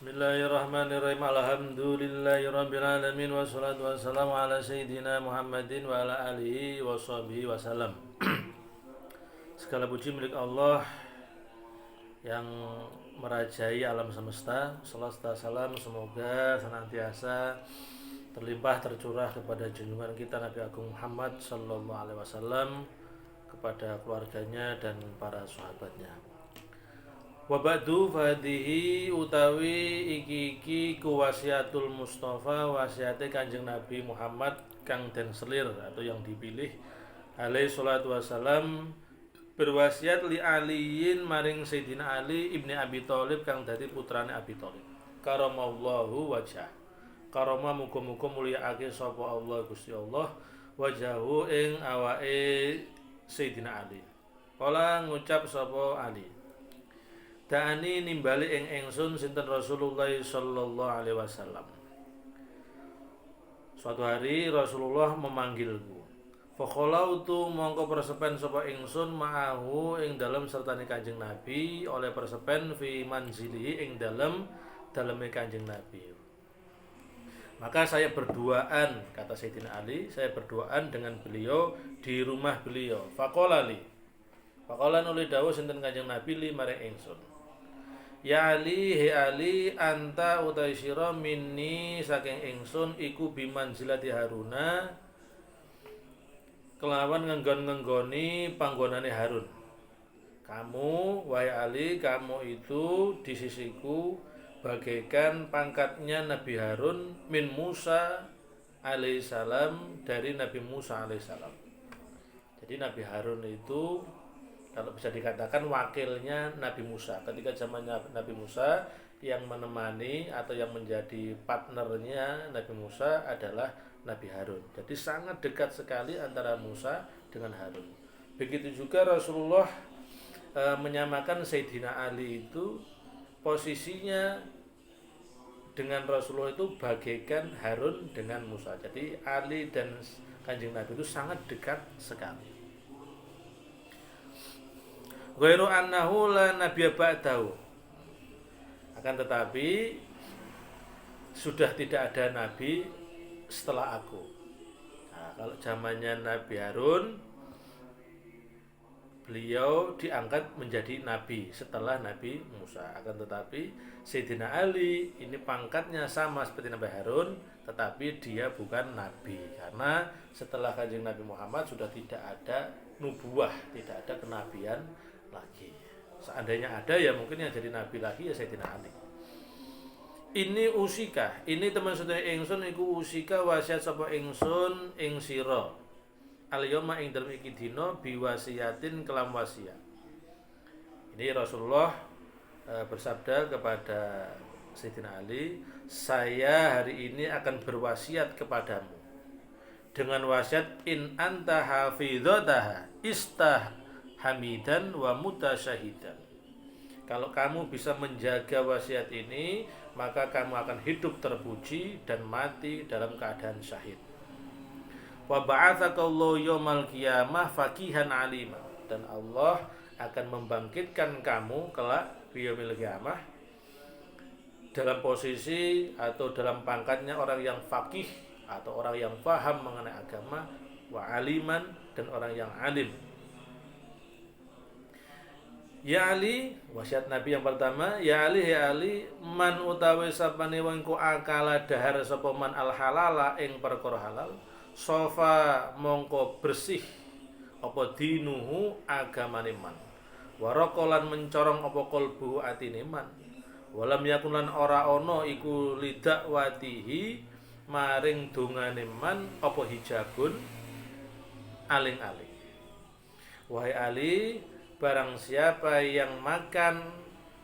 Bismillahirrahmanirrahim. Alhamdulillahirabbil alamin wassalatu wassalamu ala sayyidina Muhammadin wa ala alihi washabihi wasallam. Segala puji milik Allah yang merajai alam semesta. Salawat salam semoga senantiasa terlimpah tercurah kepada junjungan kita Nabi Agung Muhammad sallallahu alaihi wasallam, kepada keluarganya dan para sahabatnya. Wa ba'du fadhihi utawi iki ku wasiatul Mustafa, wasiate Kanjeng Nabi Muhammad kang den selir atau yang dipilih alaihi salatu wasalam, berwasiat li aliyin maring Sayyidina Ali ibni Abi Thalib kang dadi putrane Abi Thalib. Karamallahu wajah. Karama muga-muga mulyaake sapa Allah Gusti Allah wajahu ing awake Sayyidina Ali. Kala ngucap sapa Ali, Da'ani nimbali ing ingsun sinten Rasulullah sallallahu alaihi wasallam. Suatu hari Rasulullah memanggilku. Fakhalautu mongko persepen sapa ingsun ma'ahu ing dalem sertane Kanjeng Nabi, oleh persepen fi manzilihi ing daleme Kanjeng Nabi. Maka saya berduaan, kata Sayyidina Ali, saya berduaan dengan beliau di rumah beliau. Faqala nuli dawuh sinten Kanjeng Nabi li maring ingsun. Ya Ali, he Ali, anta utai sira minni saking ingsun iku bimanzilati Haruna, kelawan ngenggon-ngenggoni panggonane Harun. Kamu, wahai Ali, kamu itu di sisiku bagaikan pangkatnya Nabi Harun min Musa alaihissalam, dari Nabi Musa alaihissalam. Jadi Nabi Harun itu kalau bisa dikatakan wakilnya Nabi Musa. Ketika zamannya Nabi Musa, yang menemani atau yang menjadi partnernya Nabi Musa adalah Nabi Harun. Jadi sangat dekat sekali antara Musa dengan Harun. Begitu juga Rasulullah menyamakan Sayyidina Ali itu posisinya dengan Rasulullah itu bagaikan Harun dengan Musa. Jadi Ali dan Kanjeng Nabi itu sangat dekat sekali. Ghairu annahu la nabiyya ba'dahu. Akan tetapi sudah tidak ada nabi setelah aku. Nah, kalau zamannya Nabi Harun, beliau diangkat menjadi nabi setelah Nabi Musa. Akan tetapi Sayyidina Ali ini pangkatnya sama seperti Nabi Harun, tetapi dia bukan nabi, karena setelah Kanjeng Nabi Muhammad sudah tidak ada nubuwah, tidak ada kenabian lagi. Seandainya ada ya mungkin yang jadi nabi lagi ya Sayyidina Ali. Ini usika, ini teman saudara ingsun iku usika wasiat sapa ingsun ing sira. Al-yawma ing dalem iki dina biwasiatin kelam wasiat. Ini Rasulullah bersabda kepada Sayyidina Ali, saya hari ini akan berwasiat kepadamu dengan wasiat in anta hafidhataha istah hamidan wa mutasyahidan. Kalau kamu bisa menjaga wasiat ini, maka kamu akan hidup terpuji dan mati dalam keadaan syahid. Wa ba'atsakallahu yaumal qiyamah faqihan alima, dan Allah akan membangkitkan kamu kelak yaumil qiyamah dalam posisi atau dalam pangkatnya orang yang faqih atau orang yang paham mengenai agama, wa aliman, dan orang yang alim. Ya Ali, wasiat Nabi yang pertama, ya Ali, ya Ali, man utawi sapane wong ku akala dahar sapa man al halala ing perkara halal, sofa mongko bersih apa dinuhu agamane man, warakolan mencorong apa kalbu atine man, walam yakulan ora ana iku lidak watihi maring dongane man apa hijabun aling-aling. Wahai Ali, barang siapa yang makan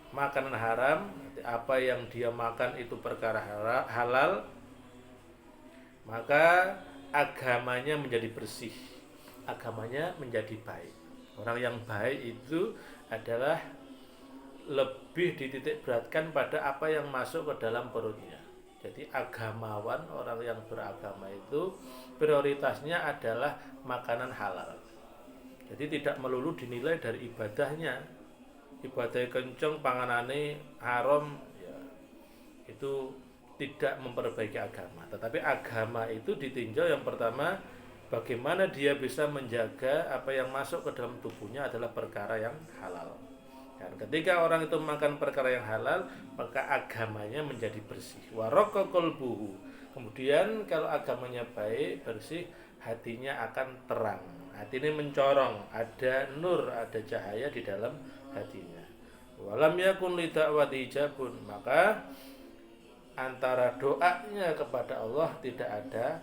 makanan haram, apa yang dia makan itu perkara halal, maka agamanya menjadi bersih, agamanya menjadi baik. Orang yang baik itu adalah lebih dititik beratkan pada apa yang masuk ke dalam perutnya. Jadi agamawan, orang yang beragama itu prioritasnya adalah makanan halal. Jadi tidak melulu dinilai dari ibadahnya. Ibadah kenceng panganane haram ya, itu tidak memperbaiki agama. Tetapi agama itu ditinjau yang pertama, bagaimana dia bisa menjaga apa yang masuk ke dalam tubuhnya adalah perkara yang halal. Dan ketika orang itu makan perkara yang halal, maka agamanya menjadi bersih. Waraqqa qalbuhu. Kemudian kalau agamanya baik, bersih, hatinya akan terang. Hati ini mencorong, ada nur, ada cahaya di dalam hatinya. Walam yakun li da'wati ijabun. Maka antara doanya kepada Allah tidak ada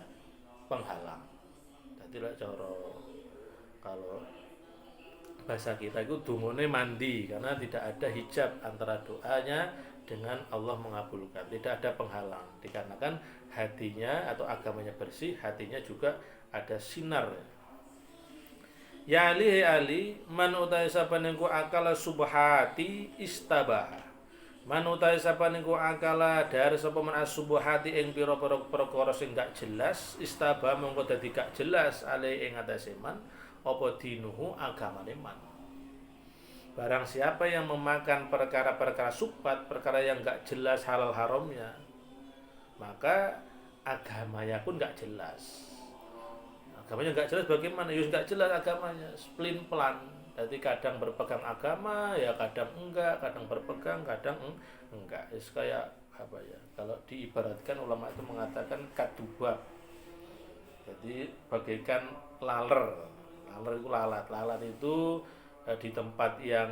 penghalang. Jadi kalau bahasa kita itu dungone mandi, karena tidak ada hijab antara doanya dengan Allah mengabulkan, tidak ada penghalang, dikarenakan hatinya atau agamanya bersih, hatinya juga ada sinar. Ya ali man utai sapa niku akala subhati istabaha. Man utai sapa niku akala dari sapa man asubhati ing pira-pira perkara sing gak jelas, istabaha mongko dadi gak jelas ale ing atase man apa dinuhu agamane man. Barang siapa yang memakan perkara-perkara subhat, perkara yang gak jelas halal haramnya, maka agamanya pun gak jelas. Agamanya gak jelas bagaimana? Ya gak jelas agamanya, splin pelan. Jadi kadang berpegang agama, ya kadang enggak, kadang berpegang, kadang enggak. Itu kayak apa ya? Kalau diibaratkan ulama itu mengatakan kadubab. Jadi bagaikan laler. Laler itu lalat. Lalat itu di tempat yang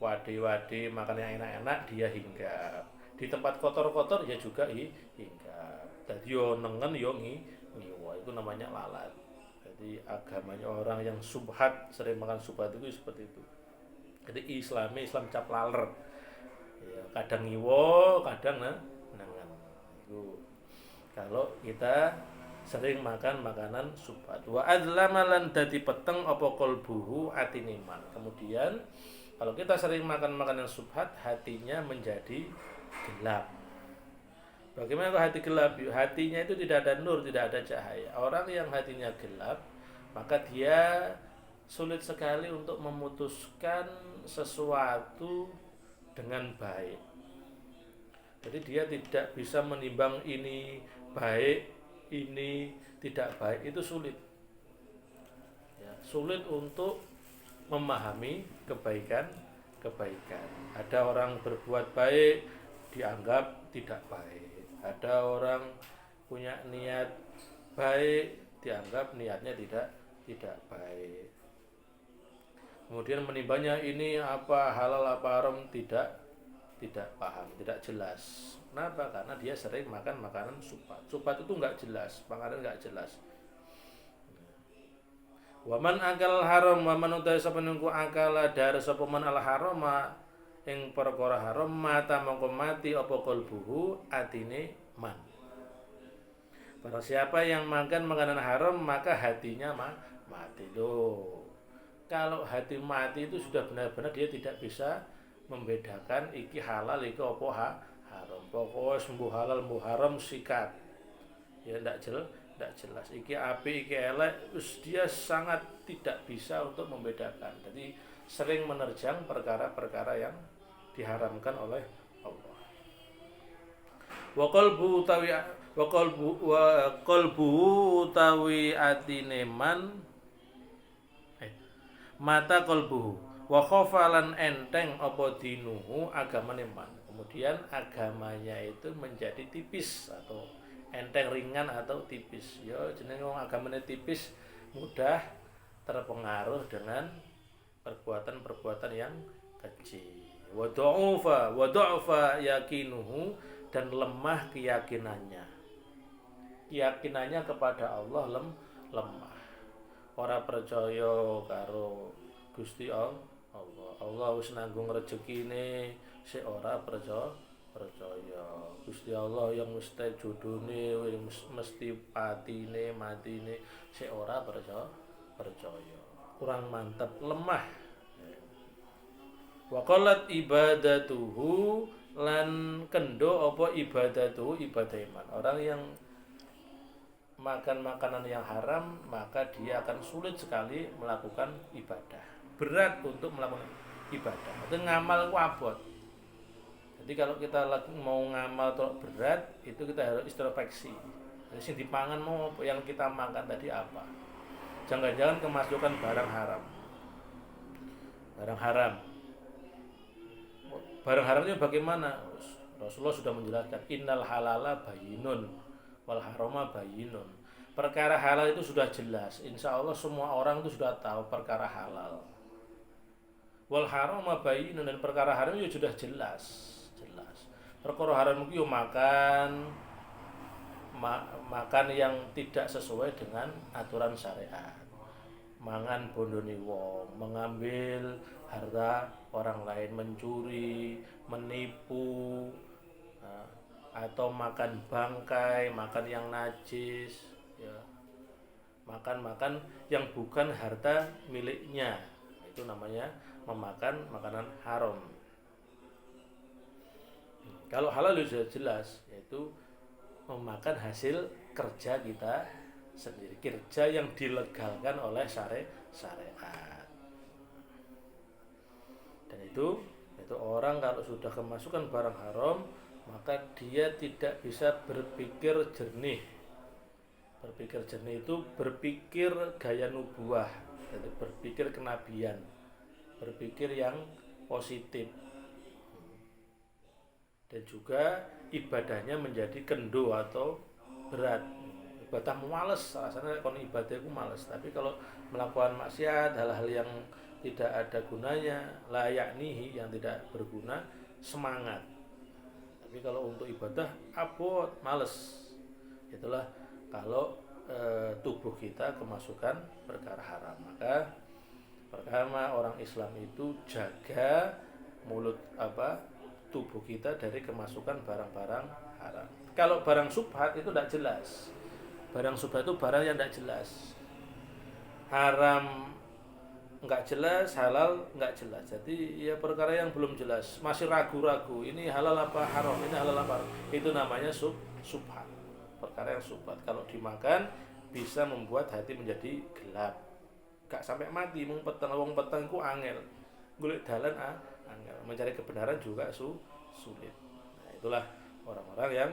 wadi-wadi makan yang enak-enak dia hinggap. Di tempat kotor-kotor ya juga hinggap. Jadi yo nengen yo ngiwa, itu namanya lalat. Jadi agamanya orang yang subhat, sering makan subhat itu seperti itu. Jadi Islam cap laler. Ya, kadang ngiwa, kadang nengen. Itu kalau kita sering makan makanan subhat. Wa adzlama lan dadi peteng apa qalbuhu atine man. Kemudian kalau kita sering makan makanan subhat, hatinya menjadi gelap. Bagaimana kalau hati gelap? Hatinya itu tidak ada nur, tidak ada cahaya. Orang yang hatinya gelap, maka dia sulit sekali untuk memutuskan sesuatu dengan baik. Jadi dia tidak bisa menimbang ini baik, ini tidak baik, itu sulit ya, sulit untuk memahami kebaikan. Ada orang berbuat baik dianggap tidak baik, ada orang punya niat baik dianggap niatnya tidak baik. Kemudian menimbangnya ini apa halal apa haram tidak paham, tidak jelas. Kenapa? Karena dia sering makan makanan subhat. Subhat itu enggak jelas, makanan enggak jelas. Waman akal haram, waman utai sapa nunggu akala dari sapa man al harama ing perkara haram mata mongko mati apa qalbuhu atine man. Barang siapa yang makan makanan haram maka hatinya mati. Loh. Kalau hati mati itu sudah benar-benar dia tidak bisa membedakan iki halal iki apa haram. Pokoknya sembuh halal sembuh haram sikat. Ya tidak jelas. Iki api iki elek, dia sangat tidak bisa untuk membedakan. Jadi sering menerjang perkara-perkara yang diharamkan oleh Allah. Wa qalbu tawi atine man mata qalbuhu wa khafalan enteng apa dinuhu agamane man. Kemudian agamanya itu menjadi tipis atau enteng, ringan atau tipis. Ya jenenge wong agamane tipis mudah terpengaruh dengan perbuatan-perbuatan yang kecil. Wa dha'fa yakinuhu, dan lemah keyakinannya. Keyakinannya kepada Allah lemah. Ora percaya karo Gusti Allah. Allah wis nanggung rezekine, sik ora percaya. Gusti Allah yang mesti jodone, mesti patine, matine, sik ora percaya. Kurang mantep, lemah. Wa qalat ibadatuhu, lan kendo apa ibadatuhu, ibadah iman. Orang yang makan makanan yang haram, maka dia akan sulit sekali melakukan ibadah. Berat untuk melakukan ibadah. Itu ngamal ku abot. Jadi kalau kita lagi mau ngamal atau berat, itu kita harus introspeksi. Jadi sing dipangan mau yang kita makan tadi apa? Jangan-jangan kemasukan barang haram. Barang haram. Barang haramnya bagaimana? Rasulullah sudah menjelaskan innal halala bayyinun wal harama bayyinun. Perkara halal itu sudah jelas. Insya Allah semua orang itu sudah tahu perkara halal. Wal harama bayyinun, dan perkara haram itu sudah jelas. Perkara haram itu makan makan yang tidak sesuai dengan aturan syariat. Mangan bondoni wong, mengambil harta orang lain, mencuri, menipu, atau makan bangkai, makan yang najis, ya. Makan yang bukan harta miliknya, itu namanya memakan makanan haram. Kalau halal sudah jelas, yaitu memakan hasil kerja kita sendiri, kerja yang dilegalkan oleh syariat. Dan itu orang kalau sudah kemasukan barang haram, maka dia tidak bisa berpikir jernih. Berpikir jernih itu berpikir gaya nubuah, jadi berpikir kenabian, berpikir yang positif, dan juga ibadahnya menjadi kendo atau berat. Ibadah males, rasanya kalau ibadah itu males. Tapi kalau melakukan maksiat, hal-hal yang tidak ada gunanya, layak nihi, yang tidak berguna, semangat. Tapi kalau untuk ibadah abot, males. Itulah kalau tubuh kita kemasukan perkara haram. Maka pertama orang Islam itu jaga mulut tubuh kita dari kemasukan barang-barang haram. Kalau barang subhat itu tidak jelas. Barang subhat itu barang yang tidak jelas. Haram nggak jelas, halal nggak jelas. Jadi ya perkara yang belum jelas, masih ragu-ragu. Ini halal apa haram? Ini halal apa haram? Itu namanya subhat. Perkara yang subhat. Kalau dimakan bisa membuat hati menjadi gelap. Gak sampai mati, wong peteng ku angel. Golek dalan angel. Mencari kebenaran juga sulit. Nah, itulah orang-orang yang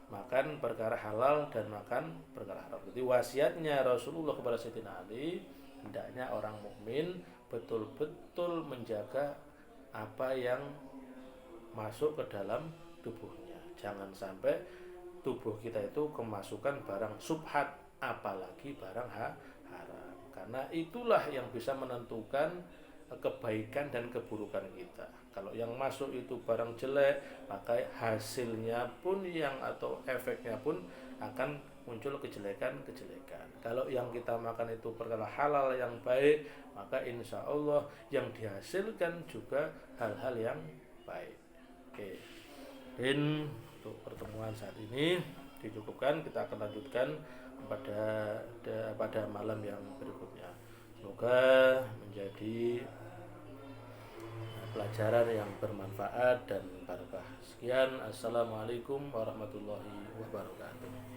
makan perkara halal dan makan perkara haram. Jadi wasiatnya Rasulullah kepada Sayyidina Ali, hendaknya orang mukmin betul-betul menjaga apa yang masuk ke dalam tubuhnya. Jangan sampai tubuh kita itu kemasukan barang subhat, apalagi barang haram. Karena itulah yang bisa menentukan kebaikan dan keburukan kita. Kalau yang masuk itu barang jelek, maka hasilnya pun atau efeknya pun akan muncul kejelekan-kejelekan. Kalau yang kita makan itu perkara halal yang baik, maka insya Allah yang dihasilkan juga hal-hal yang baik. Oke. Dan untuk pertemuan saat ini dicukupkan, kita akan lanjutkan pada malam yang berikutnya. Semoga menjadi pelajaran yang bermanfaat dan barokah. Sekian, assalamualaikum warahmatullahi wabarakatuh.